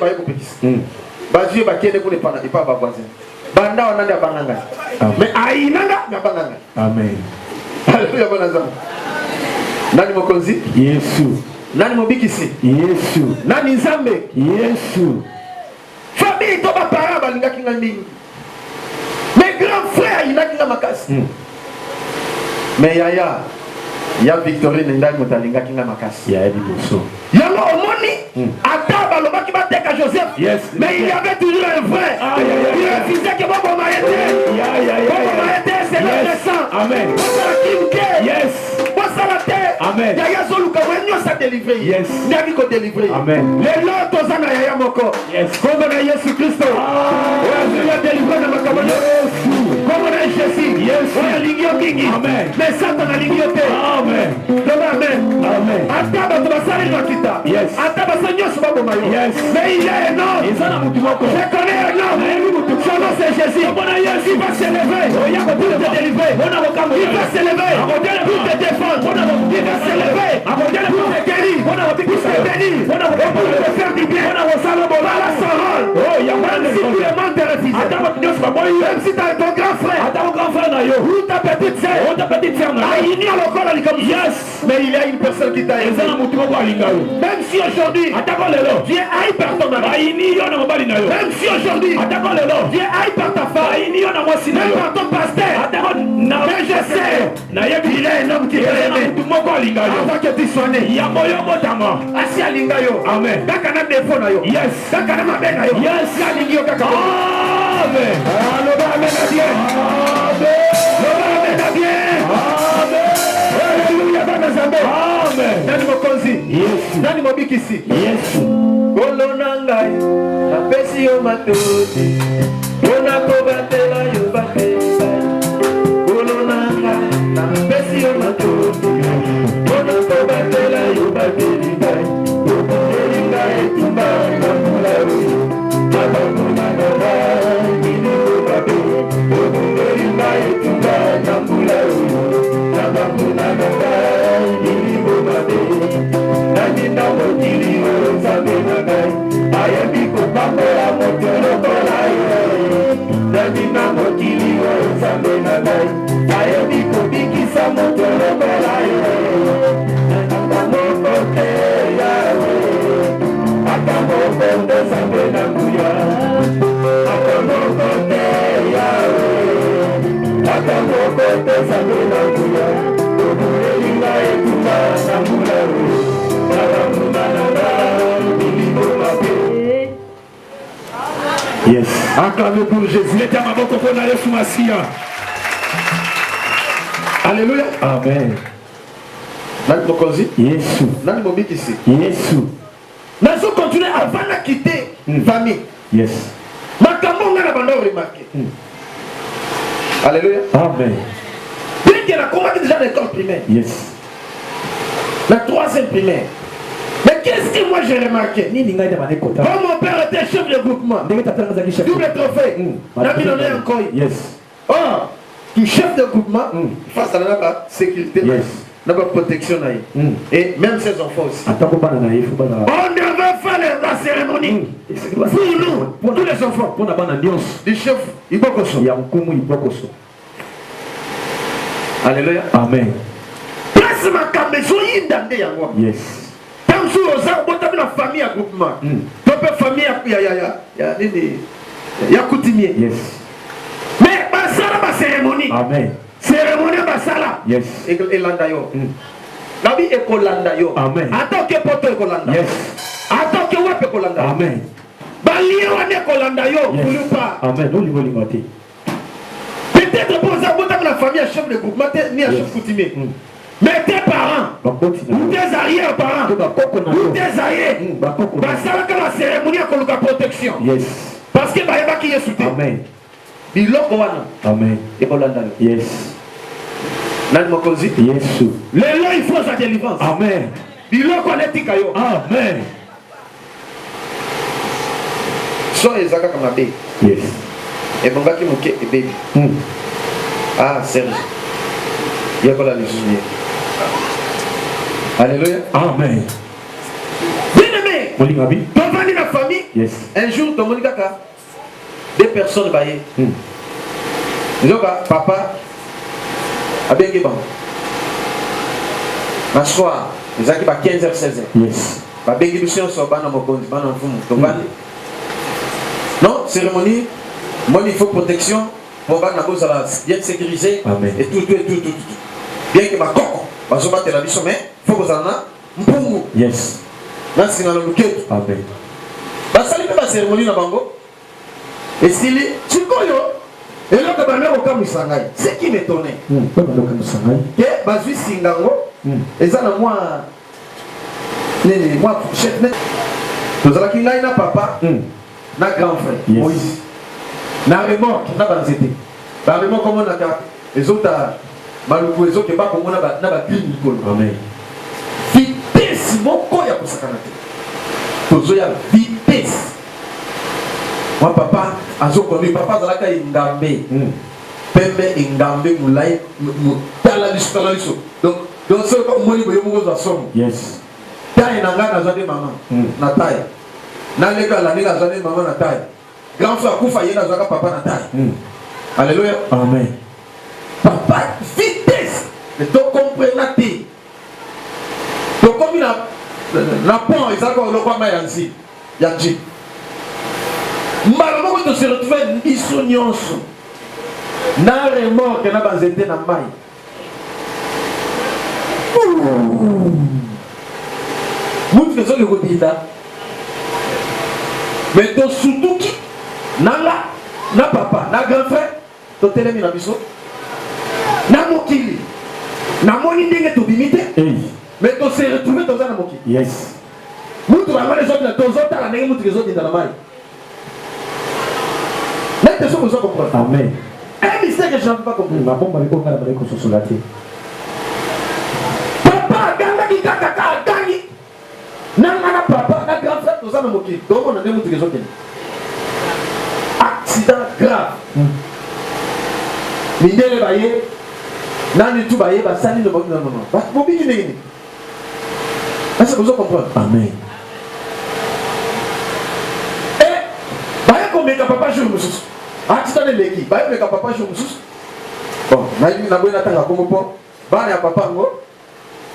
baye kopekisa bazwi bakende kuna epa bavoisin banda wanandi abanganga mais ayinanga mais abanganga amen haleluya bwana zangu nani mokonzi Yesu nani mobikisi Yesu nani nzambe Yesu famille to ba parents balingaki nga mingi mes grands frères ayinaki nga makasi mais yaya ya Victorine ndani motalingaki nga makasi ya liboso yango omoni ata balobaki bateka Joseph mais il y avait toujours un vrai il refusait que babo maete c'est le sang amen yes amen yaya zoluka wenyo sa délivrer yes ndaki ko délivrer amen lelo tozana yaya moko yes comme na Yesu Kristo il a délivré na makabo comme na Jésus yes on lingio kingi amen mais Satan na lingio te amen amen amen ata ba basali makita yes ata basanyo subabo mayo yes mais il est non ezana mutu moko je connais non son nom c'est Jésus bona Yesu va se lever il va te délivrer bona mokambo il va se lever pour te défendre bona il va se lever pour te guérir bona pour te bénir bona pour te faire du bien bona pour salvo la parole oh il y a pas de si tu demandes de refuser ata même si t'as ton grand frère ata ton grand frère na yo ou ta petite sœur na ini lokola comme yes mais il y a une personne qui t'a aidé même si aujourd'hui Dieu aille par ton mari même si aujourd'hui Dieu aille par ta femme même par ton pasteur mais je sais il est un homme qui est aimé avant que tu sois né asi alinga yo amen kaka na défaut na yo yes kaka na mabe na yo yes alingi yo kaka amen aloba amen na Dieu amen loba amen na Dieu amen nani mokonzi Yesu nani mobikisi Yesu kolona ngai napesi yo matoti ona kobatela yo batela kolona ngai napesi yo matoti ona kobatela yo batela kokeli ngai tumba na mularu abamuna na ngai ni kobabe kokeli ngai tumba na mularu abamuna na ngai ni kobabe nani na motili ozabe na ngai ayebi kopambola moto lokola ye nani na motili ozabe na ngai ayebi kobikisa moto lokola ye ata moko te yawe ata moko te zabe na nguya ata moko te yawe ata moko te zabe na nguya obuleli ngai kuma na mularu yes acclamez pour Jésus leta maboko pona Yesu Masia alléluia amen nani mokonzi Yesu nani mobikisi Yesu nazo continuer avant de quitter famille yes makambo ngana bando remarquer alléluia amen bien que la combat déjà l'école primaire yes la troisième primaire. Mais qu'est-ce que moi j'ai remarqué? Quand mon père était chef de groupement, double trophée, yes. Oh, tu chef de groupement, face à la sécurité, la protection, et même ses enfants aussi. On devait faire la cérémonie pour nous, pour tous les enfants. Du chef, il faut qu'on soit. Alléluia. Amen. Yes. Tant que vous avez famille à groupement, famille à coutumier. Yes. Mais basala cérémonie. Amen. Cérémonie basala. Yes. Et landayo. La vie est colandayo. Amen. Attends que poto est colanda. Yes. Attends que wap est colanda. Amen. Balia wane colandayo. Amen. Non niveau limité. Peut-être pour ça, vous avez la famille à chef de groupement, ni à chef coutumier. Mais tes parents, ou tes arrière-parents, ou tes arrières, ça va la cérémonie à la protection. Yes. Parce que bah qui est soutenu. Amen. Amen. Et yes. Yes. Les lois il faut sa délivrance. Amen. Amen. So ezaka comme bébé. Yes. Et bon va qui moque et bébé. Ah Serge. Il y a pas la lumière. Alléluia. Amen. Bien-aimé, dans la famille, Yes. Un jour, ton monikaka, deux personnes baillées. Papa a bien gébé. Ma soir, ils ont 15h, 16h. Yes. Ba bien gébé, on sort dans mon compte, dans mon fond. Non, cérémonie, moi il faut protection pour bien sécurisé. Et tout. Bien que ma coco, ma soba te la vie mais faut que vous en a. Yes. Là c'est dans le quai. Amen. Bah ça n'est pas la cérémonie na bango. Et s'il est chikoyo, et là que ma mère au camp Musangai, c'est qui m'étonnait. Pas le camp Musangai. Que bah je suis singango. Et ça na moi, moi chef net. Nous allons qu'il na papa. Na grand frère Moïse na remorque na banzete ba remorque comme on a les autres maluku les autres pas comme on a na ba green nicole. Amen. Vitesse moko ya kusakana te tozo ya vitesse. Moi papa azo connu papa zalaka ingambe pembe ingambe mulai tala liso donc c'est comme moi boyo moko za somo. Yes. Taille na ngana za de maman na taille. Naleka la nega zone maman na taille. Grand frère Koufa yena zaka papa na taille. Alléluia. Amen. Papa vitesse. Mais to comprendre te. To comme na pont ezaka lo kwa mayanzi. Yanji. Malamo ko to se retrouver iso nyonso. Na remorque na banzete na mai. Mutu kezo ke kodita. Mais to surtout qui nanga na papa na grand frère to telemi na biso na mokili na moni ndenge to bimite mais to se retrouver dans un mokili. Yes. Mutu ba les autres to zota la ndenge mutu les autres dans la mai. N'est-ce pas ce que vous comprenez? Amen. Un mystère que je n'ai pas compris. Ma bombe avec aucun abri que sur la terre. Papa ganga ki kaka gangi. Nanga papa na grand frère to zana mokili. Donc on a des mutu les autres. Accident grave. Mindele baye nani tu baye ba sali le bon non. Ba bobi ni nini. Est-ce que vous comprenez? Amen. Et baye comme ka papa jour mususu. Accident leki, baye ka papa jour mususu. Bon, na yini na boina tanga comme po. Ba ya papa ngo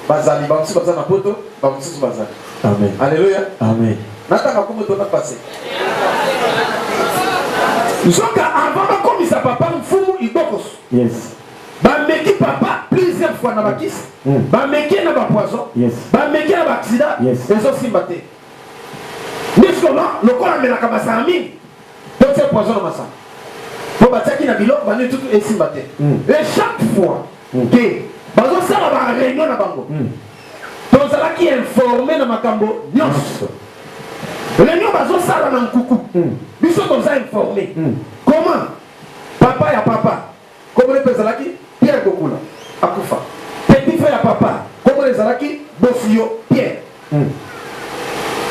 bazali ba mususu bazana poto, ba mususu bazali. Amen. Alléluia. Amen. Natanga comme to na passer. Zoka avant comme sa papa mfumu ibokos. Yes. Ba meki papa plusieurs fois na bakis. Ba meki na ba poison. Yes. Ba meki na ba accident. Yes. Ezo simbate. Nisoma lokola melaka basami. Donc c'est poison na masa. Pour bataki na biloko ba tout et simbate. Et chaque fois que bazo sala ba réunion na bango. Donc ça qui informé na makambo nyonso. Réunion bazo sala na nkuku. Biso comme ça informé. Comment? Papa ya papa. Comment les Zalaki? Pierre Gokula. Akufa. Petit frère ya papa. Comment les Zalaki? Bosio Pierre.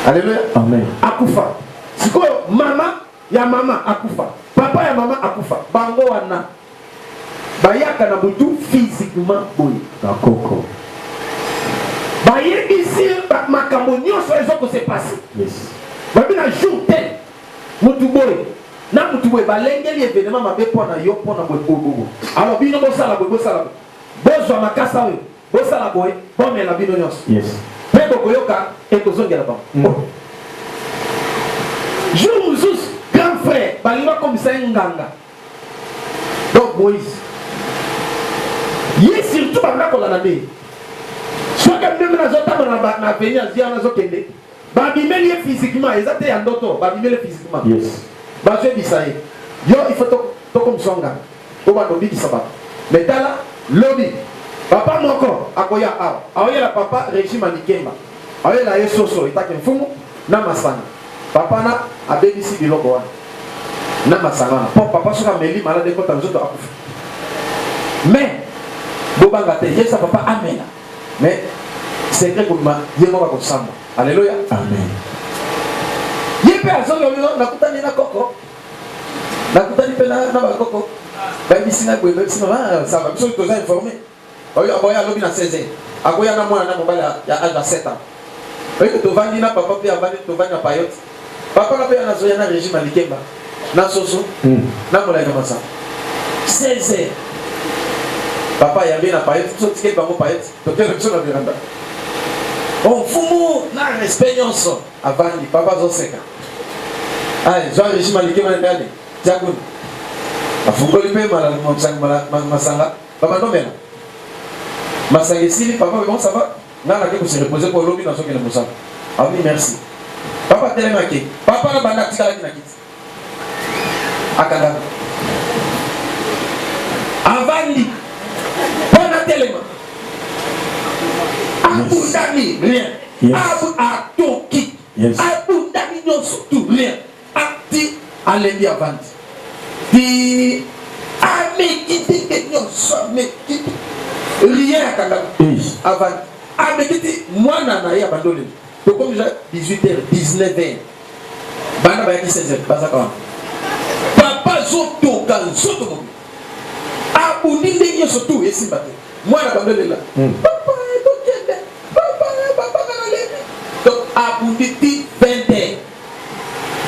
Alléluia. Amen. Akufa. Siko mama ya mama akufa. Papa ya mama akufa. Bango wana. Bayaka na butu physiquement boy. D'accord. Baye ici makambo nyonso ezoko se passe. Yes. Babi na jour tel. Mutuboy. Na mutuboy balengeli événement mabe pona yo pona boy bobo. Alors bino bo sala boy bo sala. Bozwa makasa we. Bo sala boy, bon mais la bino nyonso. Yes. Pebo koyoka et kozongela ba. Jour Moussous, grand frère, balima comme ça nganga. Donc Moïse. Yé surtout banga ko la nabe. Soit que même na zota na venir zia na zokende. Babimeli physiquement, exactement ya ndoto, babimeli physiquement. Yes. Bazwe bisaye. Yo il faut to comme songa. To ba lobi kisaba. Mais tala lobi. Papa moko akoya a. Aoya la papa régime anikemba. Aoya la yesoso itake mfumu na masana. Papa na abebisi biloko wana. Na masana. Papa soka meli malade ko tanzoto akufa. Mais bobanga te yesa papa amena. Mais c'est que comme yemo ba ko samba. Alléluia. Amen. Yépe azolo nakutani na koko. Nakutani pe na bakoko. Ba bisina ko ba bisina ça va biso to za informé. Oya lobi na 16 ans. Akoya na mwana na mobala ya âge de 7 ans. Oyo to vandi na papa pe avandi to vandi na payote. Papa n'a pas un régime à l'Ikemba. Na soso. Na mola comme ça. 16 heures. Papa y avait na paillette, tout ce qui est pas mon paillette. Donc quelle chose la véranda. On fumo na expérience avant ni papa zo seka. Ah, zo régime à l'Ikemba ndani. Jagun. Afuko lipe mala masanga. Papa non mais. Masanga ici papa comment ça va? Nana qui se reposer pour lobby dans son kele moussa. Ah oui, merci. Papa telemaki. Papa na banda tikala ki na kiti. Akada. Avandi. Bona telema. Abundani rien. Abu atoki. Abundani non surtout rien. Ati alebi avandi. Di amekiti kenyo so amekiti. Rien akada. Avandi. Amekiti mwana na ya bandole. Donc comme déjà 18h, 19h. Bana ba 16h, bazaka. Papa zoto kanzoto. Abundi ndenge surtout esimbate. Mwana bandole là. Papa tokende. Papa kana lebi. Donc abundi ti 20h.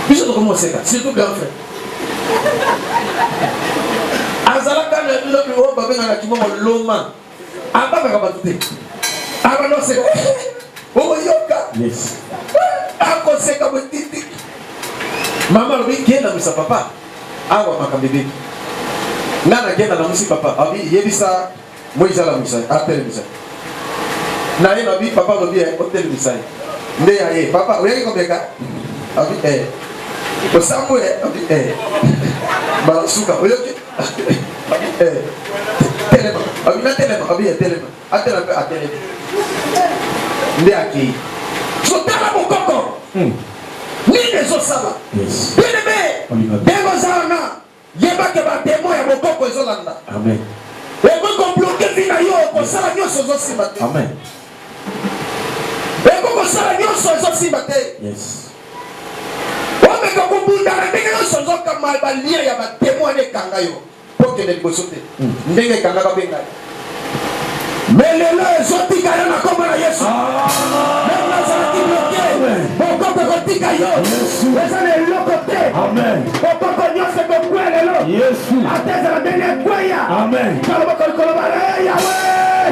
Biso to commencer ça, surtout grand frère. Azala kana le lo baba na kimo loma. Aba ka batute. Aba no se. Oh yoka. Yes. Ako seka botiti. Mama lobi kenda misa papa. Awa makambebe. Nana kenda na musi papa. Abi yebisa moiza la musa. Appelle misa. Na ye lobi papa lobi hotel misa. Nde ya ye papa oye ko beka. Abi ko samwe abi ba suka oyoki. Abi telema. Abi na telema abi telema. Atela pe atele. Nde aki. Sotala mokoko. Nini sosaba. Bene Dego zana. Yeba ke ba demo ya mokoko ezolanda. Amen. Ego ko bloquer vina yo ko sala nyoso zo simate. Amen. Ego ko sala nyoso zo simate. Yes. Ome ko kubunda na ndenge nyoso zo kama ba lia ya ba demo ne kanga yo. Poke de bosote. Ndenge kanga ka benga. Melelo ezotika yo na kombo na Yesu. Mema zaki bloqué. Bokoko kotika yo. Yesu. Eza na eloko te. Amen. Bokoko nyose ko kwelelo. Yesu. Ateza na dene kweya. Amen. Kaloba koloba Yahweh.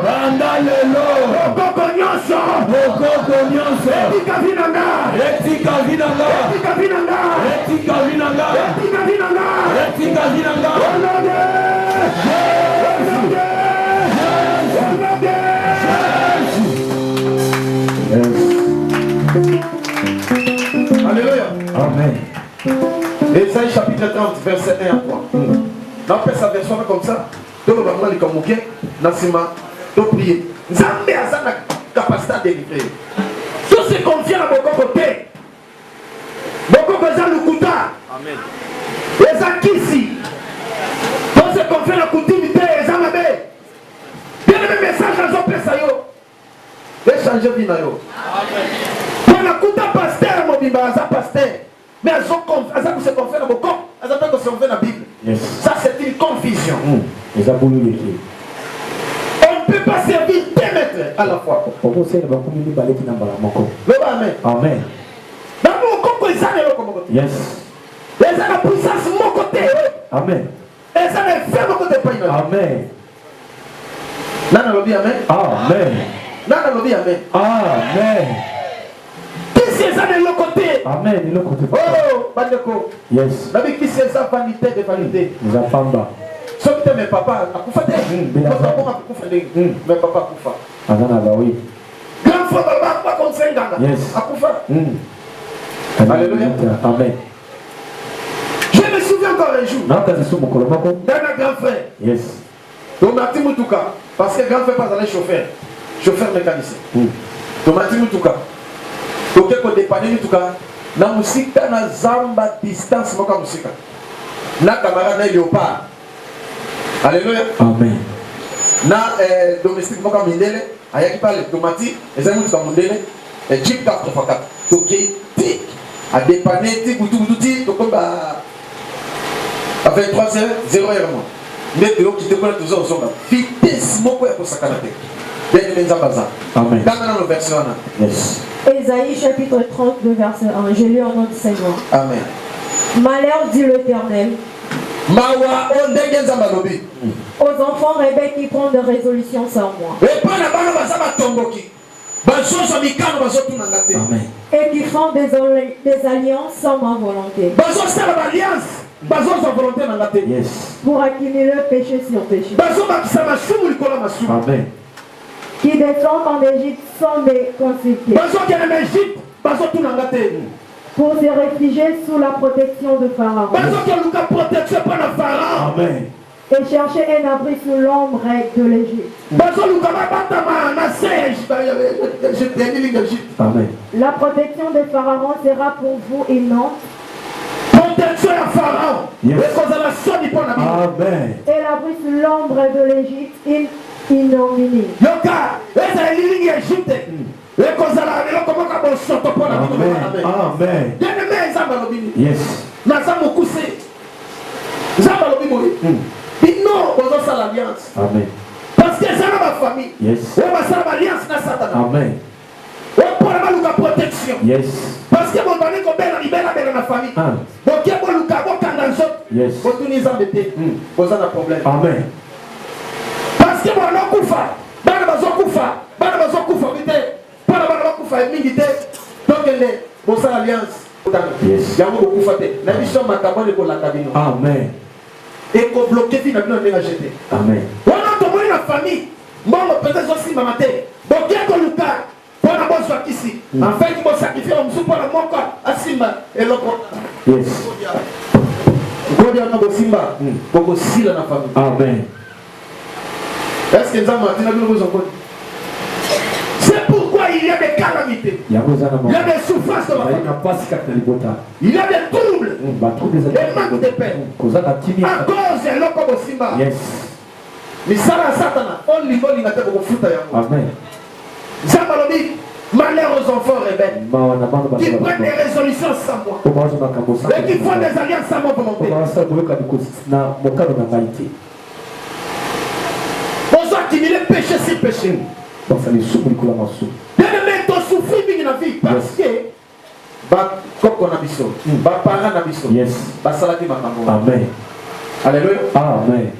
Bandalelo. Bokoko nyose. Bokoko nyose. Etika vinanga. Etika vinanga. Etika vinanga. Etika vinanga. Etika vinanga. Etika vinanga. Alléluia. Amen. Ésaïe chapitre 30, verset 1 à 3. Dans sa version comme ça, tout le monde est comme ok, Nassima, de prier. Zambé a sa capacité de délivrer. Tout se confie à beaucoup côté. Beaucoup besoin de Kouta. Amen. Les Akisi. Tout se confie à la coutumité, les Amabé. Bien le message à Zopé Sayo. Les changer Binayo. Amen. Pour la Kouta pasteur, mon bimba, ça pasteur. Mais elles se confient à beaucoup. Elles appellent que se confient à la Bible. Yes. Ça, c'est une confusion. On ne peut pas servir deux maîtres à la fois. Amen. Amen. Yes. Les gens la puissance mon côté. Amen. Les gens les faits mon côté. Amen. Nana lobby amen. Amen. Nana lobby amen. Amen. Qui c'est ça de l'autre côté? Amen. De l'autre côté. Oh, Bandeko. Yes. Nabi qui c'est ça vanité de vanité. Nous avons sauf que mes papas a koufa. Mes papas koufa. Azana ba oui. Grand frère baba pas comme ça nganga. Yes. A koufa. Alléluia. Amen. Je me souviens encore un jour. Dans un grand frère. Yes. Tomati Mutuka. Parce que grand frère pas allé chauffeur. Chauffeur mécanicien. Tomati Mutuka. Donc qu'on dépanne Mutuka. Na musika na zamba distance moka musika. Na camarade na léopard. Alléluia. Amen. Na domestique moka mindele. Ayaki parle tomati. Et ça Mutuka mindele. Et Jeep 4x4. Donc tic. A dépanner tic ou tout tic. Donc à 23h 0h. Mais de l'autre qui te connaît toujours au son. Vitesse moko ya ko sakana te. Amen. Yes. Ésaïe chapitre 32 verset 1. Je lis au nom du Seigneur. Amen. Malheur dit l'Éternel aux enfants rebelles qui prennent des résolutions sans moi. Amen. Et qui font des alliances sans ma volonté. Yes. Pour accumuler péché sur péché. Amen. Qui descendent en Égypte sans les consulter. Pour se réfugier sous la protection de Pharaon. Amen. Et chercher un abri sous l'ombre de l'Égypte. Amen. La protection de Pharaon sera pour vous une honte. Yes. Amen. Et l'abri sous l'ombre de l'Égypte une ignominie. Amen. Yes. Amen. Parce que c'est ma famille. Yes. Amen. Protection. Yes. Parce que mon famille est belle ma famille. Donc il y a bon yes. problème. Amen. Parce que mon nom koufa, bana bazokufa milité. Donc les bon ça alliance. Yes. Yango bokufa te. Na biso makabone ko la kabino. Amen. Et ko bloquer fi na bino ndenge jeté. Amen. Wana to moni na famille, mbongo peut-être aussi mamate. Donc il y a ko luka. En fait, il faut sacrifier un soupe pour la mort à Simba et le yes. Amen. Est-ce que c'est pourquoi il y a des calamités. Il y a des souffrances dans la famille. Il y a des troubles. Des manques de paix. À cause de l'homme Simba. Yes. Mais ça va Satana. On lit la tête au foot. Amen. Malheur aux enfants rebelles qui prennent des résolutions sans moi et qui font des alliances sans ma volonté. Bonsoir, qui me péché si péché. Bien-aimé, ton souffrir dans la vie parce que Amen. Alléluia. Amen.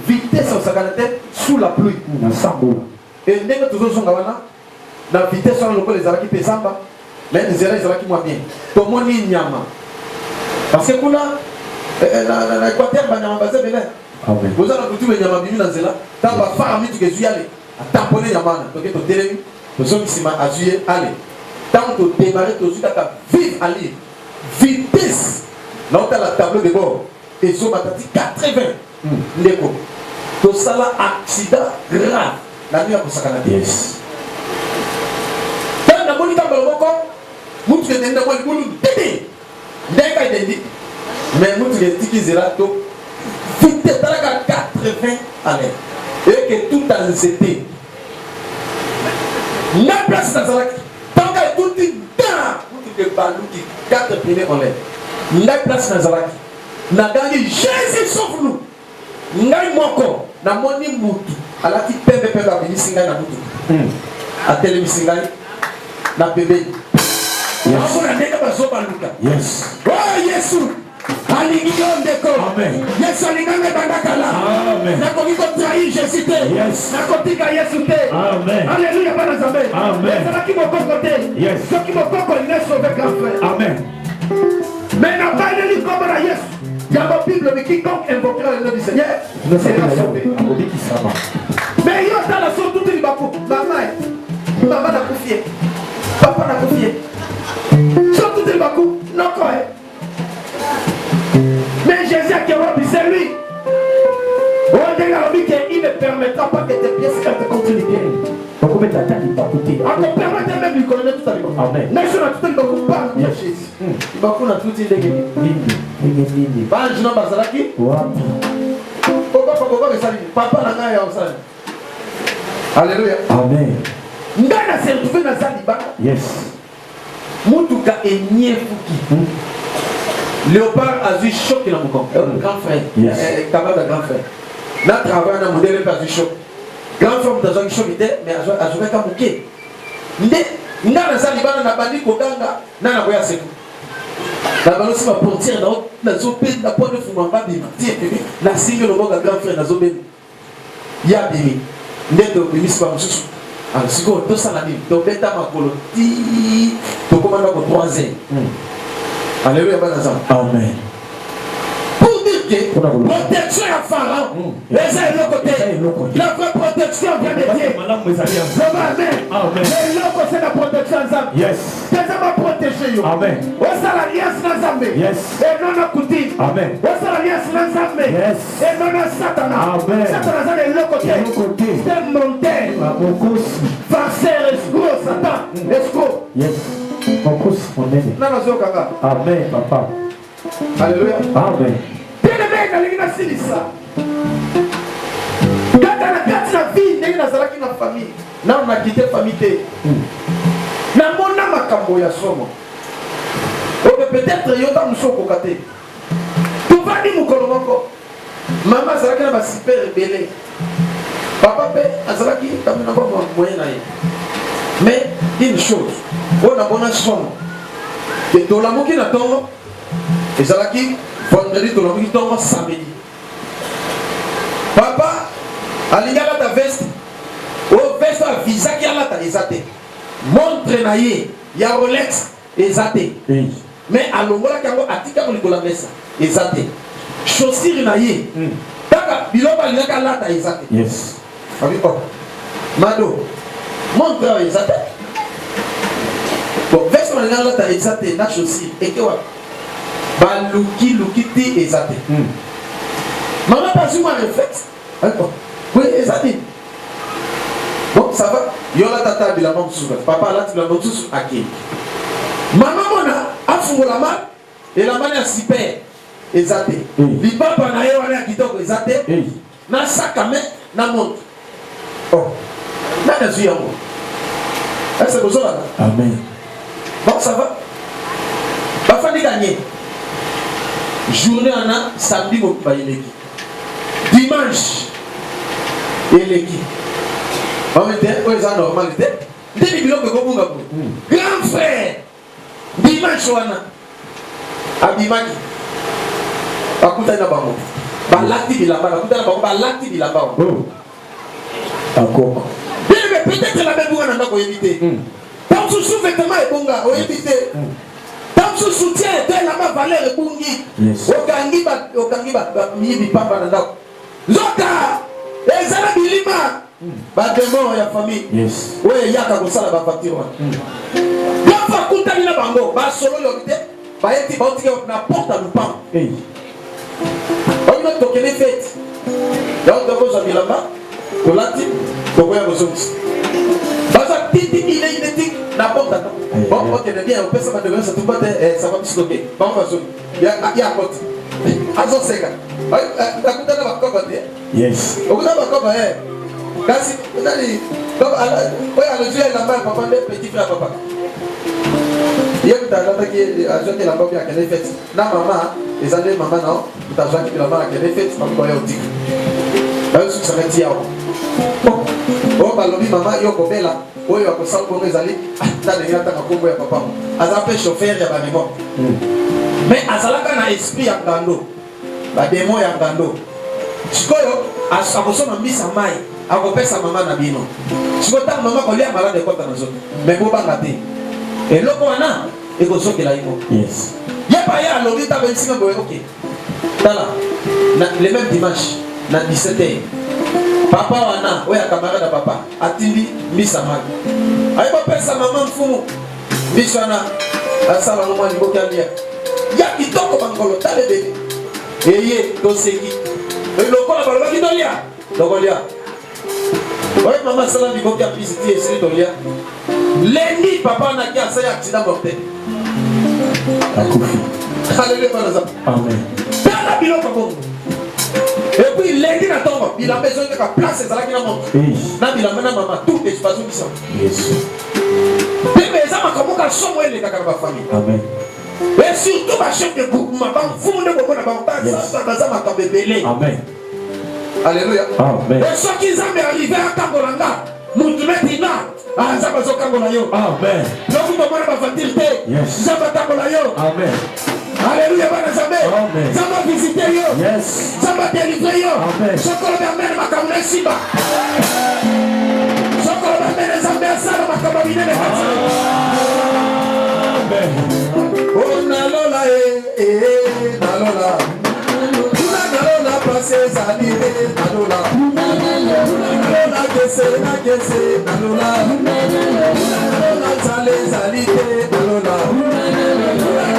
Vitesse au saganate sous la pluie. Et dès que tu as la vitesse sur le col des araki pesamba, mais les araki moins bien. Comme on y nyama. Parce que kuna l'Équateur va nyama basé bene. Amen. Vous avez coutume nyama bimi na zela. Tant va faire ami tu que tu y aller. À tamponner nyama. Donc tu télémi. Nous sommes ici à juillet aller. Tant que tu démarrer tu suis à vivre aller. Vitesse. Là on a la tableau de bord. Et sur ma tati 80. Ndeko. To sala accident grave. La nuit à Kosakana. Yes. Dans la bonita baloboko, mutu de ndeko le boulou dédé. Ndeka idendi. Mais mutu de tiki zelato. Vite talaga 80 années. Et que tout a zété. La place dans la tant que tout dit dans mutu de balou qui 4 premiers en l'air. La place dans la Nagani Jésus sauve-nous. Ngai moko na moni mutu alaki pembe abimisinga na mutu. A telemisinga na bébé. Yes. Yes. Oh Yesu. Alingion deko. Amen. Yesu alinganga bandakala. Amen. Na koki ko trahir Jésus te. Yes. Na kotika Yesu te. Amen. Alléluia bana Nzambe. Amen. Ça qui moko côté. Yes. Ce qui moko ko il est sauvé grand frère. Amen. Mais n'a pas de livre comme la Yesu. Il y a ma Bible, mais quiconque invoquera le nom du Seigneur sera sauvé. Mais il y a dans la sauce toute l'ibako. Maman n'a confié. Papa n'a confié. Sur toute l'ibako, non quoi. Mais Jésus a dit, c'est lui. On dit qu'il ne permettra pas que tes pièces te continuent. On te permet même de connaître tout à l'heure. Amen. Mais sur la toute l'ibako, pas de Jésus. L'ibako n'a tout dit. Pas un jeune Bazalaki. Papa n'a pas eu. Alléluia. Amen. Ndana s'est retrouvé dans sa libana. Yes. Mutuka et Niefuki. Léopard a vu choc dans mon corps. Grand frère. Yes. Capable de grand frère. na travail na modèle pas du choc grand frère dans un choc était mais a joué comme OK ndé ngana za libana na bandi ko ganga na boya seku na balosi ba portière na zo pe na point de fuma ba bima tie bébé na single le grand frère na zo be ya bimi ndé to bimi ba mususu alors siko to sala ni to beta makolo ti to komanda ko 3 ans alléluia bana za amen. Protection à Pharaon. Les uns et l'autre côté. La vraie protection vient de Dieu. Amen. C'est la protection de yes. C'est ma protéger. Amen. Où ça l'alliance dans Zambé? Yes. Et non à coutume. Amen. Où ça l'alliance dans Zambé? Yes. Et non à Satan. Amen. Satan est de l'autre côté. C'est montagne. Farceur, escroc, Satan. Escroc. Yes. Amen, papa. Alléluia. Amen. Quand la vie n'est pas la famille, on a quitté la famille. Na mona makambo ya somo. Peut-être yo ta muso ko kate. Tu vas dire mukolo moko. Maman azalaki na ba super rebelle. Papa pe azalaki comme na ba moyen na ye. Mais une chose, on a bon somo. Que to la moki na tongo. Ezalaki vendredi to la moki tongo samedi. Papa alingala ta veste. O veste a visa ki ala ta ezate. Montre na ye ya Rolex ezate. Mais alongola kango atika ko likola mesa ezate. Chaussure na ye. Taka biloba alingaka lata ezate. Yes. Abi oh. Mado. Montre ezate. Bon, veste na alingala lata ezate na chaussure ekewa. Ba luki ti ezate. Maman pas eu un réflexe. Oui, ezate. Bon, ça va. Yola tata bilamba mususu. Papa la bilamba mususu aki. Maman mona afungola ma et la mane a super ezate. Li papa na ye wana kitoko ezate. Na sakame na montre. Oh. Na na zuya mo. Est-ce que vous avez? Amen. Bon, ça va. Ba fandi gagner. Journée ana samedi mo ba yeleki. Dimanche yeleki. On était aux normalité. Dès le grand frère, dimanche wana, abimaki, akuta na bango, balati bilamba, akuta na bango, balati bilamba. D'accord. Peut-être la même wana ndako éviter. Tant sous sous-vêtement et bonga, o éviter. Tant sous soutien et la ma valeur et bongi. Okangi ba mibi papa na ndako. Zoka, les arabilima. Ba démon ya famille. Yes. Ouais, yaka ko sala ba facture. Ba fa kuntani na bango, ba solo yobite, ba yeti ba otike na porte à lupin. Eh. On a toqué les fêtes. Donc de cause bilamba, to lati, to koya bozongi. Ba za titi il est identique na porte à. Bon, OK, bien, on peut ça de ça tout pas ça va stocker. Ba on va zo. Ya porte. Azo seka. Ta kutana ba ko côté. Yes. O kutana ba ko ba kasi nani donc oya le Dieu la main papa des petits frères papa yenda la qui a jeté la bombe à quelle fête na maman les années maman non tu as jeté la main à quelle fête maman koya otik ba su ça metti yao oh balobi maman yo ko bela oyo ko sa ko ezali ta de yata ko ya papa azape chauffeur ya ba memo mais azalaka na esprit ya ngando ba démon ya ngando sikoyo asabosoma mbisa mai akopesa mama na bino sikota mama kolia malade kota na zote mais bo banga te eloko wana ekozokela iko yes yepa ya lobita bensinga boye OK tala na le même dimanche na 17h papa wana oya camarade na papa atindi misa magi ayibo pesa mama mfumu bisana asala no mali bokalia ya kitoko bangolo tale bebe eye doseki eloko na baloba kitolia dokolia. Oui, maman, ça l'a dit qu'il y a visité ici, lundi, papa n'a qu'à faire un accident mortel. Alléluia, amen. Et puis, lundi, il a besoin de la place, c'est ça qui a montré. Il a maman, tout est pas qui sont. Mais ça m'a comme un son, il est dans ma famille. Amen. Et surtout, ma chef de groupe, ma femme, vous ne pouvez pas ça m'a comme bébé. Amen. Alléluia. Amen. Et ceux qui ont arrivé à Kangolanga, Moutumetina, à Zabazo Kangolayo. Amen. Donc vous demandez ma fertilité. Yes. Zabakangolayo. Amen. Alléluia, Banazamé. Amen. Zaba visiter yo. Yes. Zaba délivrer yo. Amen. Sokolo bamene makamune siba. Sokolo bamene zambe asala makamabine ne kati. Amen. Oh nalola nalola. Nalola passé zali nalola. Nalola kese na kese nalola. Nalola zale zali nalola.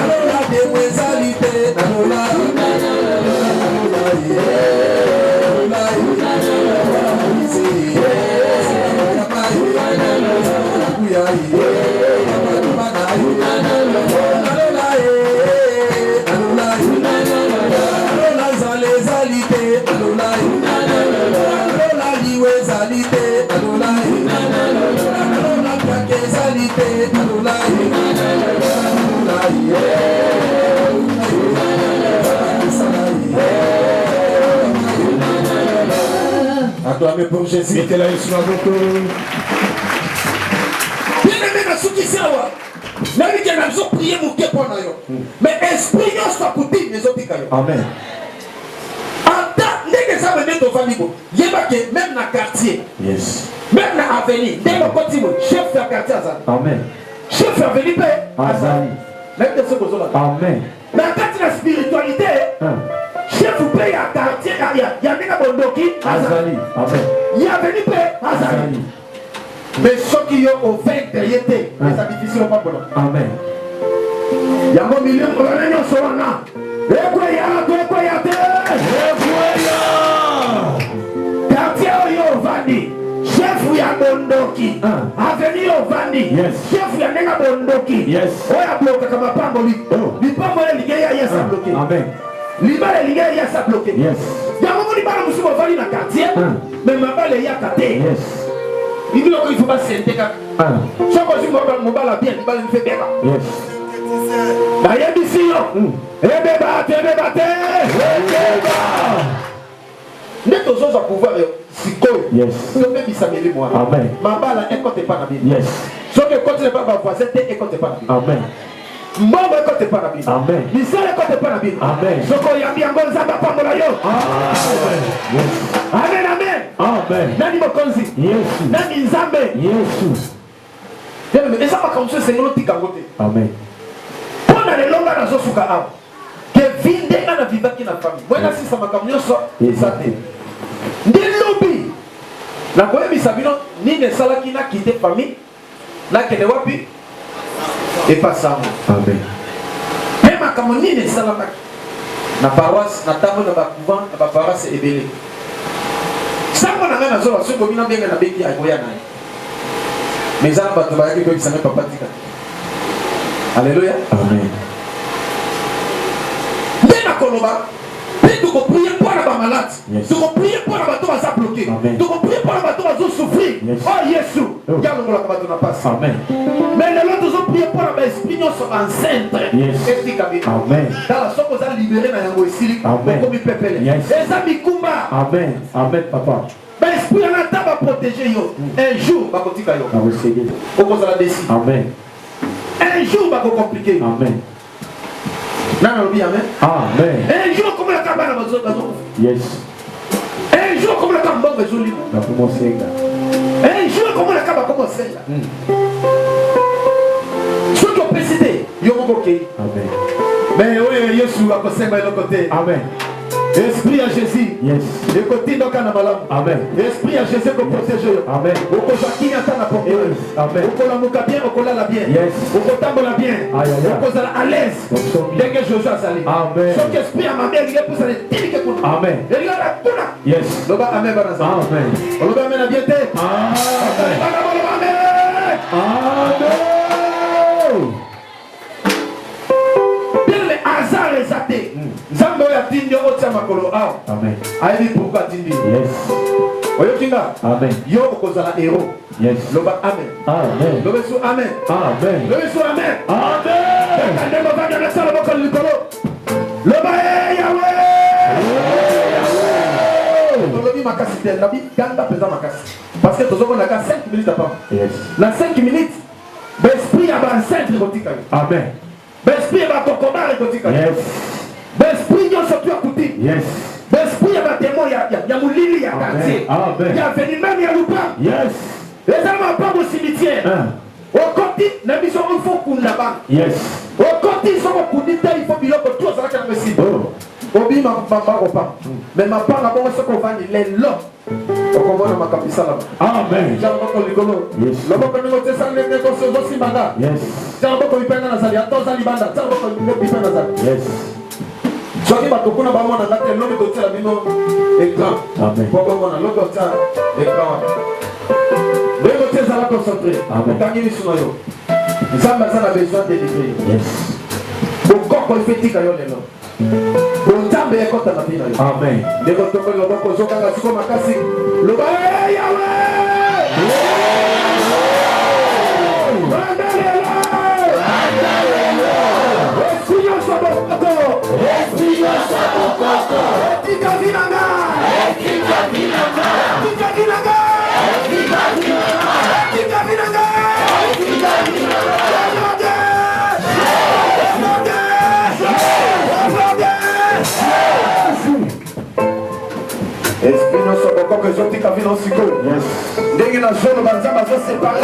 Nalola dewe zali nalola. Acclamez pour Jésus. Mettez la sur la boucle. Bien-aimé, na souki sawa. Na biki na zo prier mon ke pona yo. Mais esprit yo sa kuti ne zo pika yo. Amen. Anta ndenge ça veut to famigo. Yeba ke même na quartier. Yes. Même na avenue, dès le continent, chef de quartier azali. Amen. Chef de avenue pe Azali. Même de ce que là. Amen. Na quartier la spiritualité. Chef pe ya quartier ya ndenge bondoki Azali. Amen. Ya avenue pe azali. Mais ceux qui ont offert derrière tes, les difficiles pas pour nous. Amen. Yango million de l'année sur l'an. Ekwaya. Quartier yo vandi. Chef ya bondoki. Avenue yo vandi. Yes. Chef ya nenga bondoki. Yes. Oya bloka kama pambo li. Li pambo le ligeya ya sa bloqué. Amen. Libale ligeya ya sa bloqué. Yes. Yango mo libala musimo vandi na quartier. Mais mabale ya kate. Yes. Il dit qu'il faut pas s'entêter. Chaque fois que je me bats bien, il me fait bien. Yes. D'ailleurs, ici, net aux autres à pouvoir yes. Amen. Ma balle est côté pas la yes. Sauf que quand tu n'es pas voisin, tu es côté pas la Amen. Moi, je côté pas la Bible. Amen. Il s'est côté pas la Bible. Amen. Ce qu'on y a bien bon zamba pas mon ayo. Amen. Amen, amen. Amen. Nani mokonzi. Yes. Nani nzambe. Yes. Mais ça va comme ça, c'est l'autre qui côté. Amen. Pour les longues dans ce souka am. Que vinde na viva qui na famille. Moi là si ça m'a comme ça, ça te. Ndi lobby. La quoi mi sabino ni ne sala qui na quitté famille. Na kene wapi? Et pas ça. Amen. Même comme ni ne sala na paroisse, na tamo na ba couvent, na ba paroisse ebele. Ça mon anga na zo la soko bina bien na beki akoya na. Mais ça ba to ba ki ko bisame papa tika. Alléluia. Amen. Koloba, tu peux prier pour la malade, tu peux prier pour la bateau à sa bloquer, tu peux prier pour la bateau à souffrir. Oh Jésus, regarde le bateau n'a pas ça. Amen. Mais les autres ont prié pour la esprit nous sont enceintes. Amen. Dans la sorte vous allez libérer dans yango ici, comme il peut peler. Les amis kumba. Amen. Amen papa. Mais l'esprit en attend va protéger yo. Un jour va kotika yo. Au cause de la décision. Amen. Un jour va compliquer. Amen. Non, amen. Amen. Un jour comme la cabane à yes. Un jour comme la cabane à un jour comme la cabane à commencer. Ce qui est précédé, il y a un amen. Mais oui, Jésus va passer de l'autre côté. Amen. Esprit à Jésus. Yes. Et côté donc à Namalam. Amen. Esprit à Jésus pour protéger. Amen. Au Kozaki à ta porte. Amen. Au Kolamuka bien, au Kolala bien. Yes. Au Kotambola bien. Au Kozala à l'aise. Dès que Joshua s'allie. Amen. Son esprit à ma mère, il est pour s'aller. Amen. Et il y a la Kuna. Yes. Loba Amen. Amen. Loba Amen à bien tête. Amen. Amen. Hasard les athées. Zambo ya tindi otia makolo aw. Amen. Ayebi pourquoi tindi. Yes. Oyokinga. Amen. Yo okozala héros. Yes. Loba amen. Amen. Loba su amen. Amen. Loba su amen. Amen. Kande mo vanda na sala bokol likolo. Loba Yahweh. Loba makasi te nabi ganda peza makasi parce que tozomona ka 5 minutes apart na 5 minutes l'esprit ya bancentre ekotika yo Amen. l'esprit ya bakokobare ekotika yo l'esprit nyonso tu akuti l'esprit ya batémoin ya molili ya quartier ya veni même ya lupa eza mapango cimetière okoti na biso il faut kunda bana okoti soko kundi te il faut biloko tu ozalaka na mesidi obima makopa mais mapanga bongo soko ovandi lelo okomona makambo esalama jango likolo loboko ndenge otesa ndenge ozosimbanga jango boko bipenga nazali ata oza libanda jango boko bipenga nazali soki bato kuna bamona nga te lobi totiela bino écran po bomona lobi otia écran wana ndenge otia ezala concentré otangi misu na yo nzambe aza na besoin délivrer bokoko efetika yo lelo bonzambe ekota na bino yo ndenge otongoli loboko ozokanga siko makasi loba yawe esprit nyonso bokoko ezotika bino sikoyo ndenge na zolo banzambe azosepare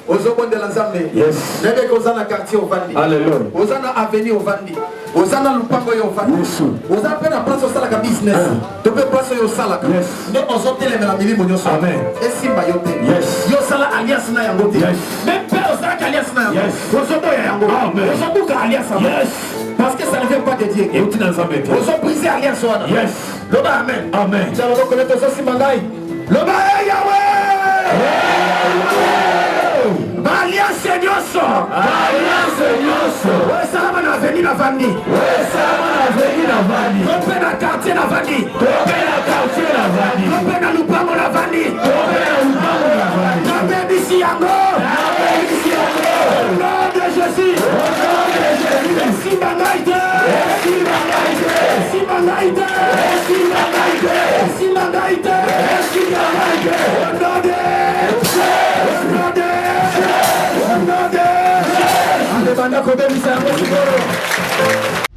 ozobondela nzambe ndenge koza na quartier ovandi oza na avenue ovandi oza na lupango oyo ovandi oza mpe na place osalaka business to mpe place oyo osalaka nde ozotelemela milimo nyonso esimba yo te yo osala alliance na yango te me mpe osalaki alliance na yango ozoboya yango ozobuka alliance yango parce que ça ne vient pas de Dieu ozobrise alliance wana loba amen tala lokoleto ozosimba ngai loba yawe Alliance nyonso osalama na avenue na vandi tope na quartier na vandi tope na lupango na vandi nabebisi yango nom de Jésus esimba ngai te esimba ngai te Banda ko bebisa yango sikoro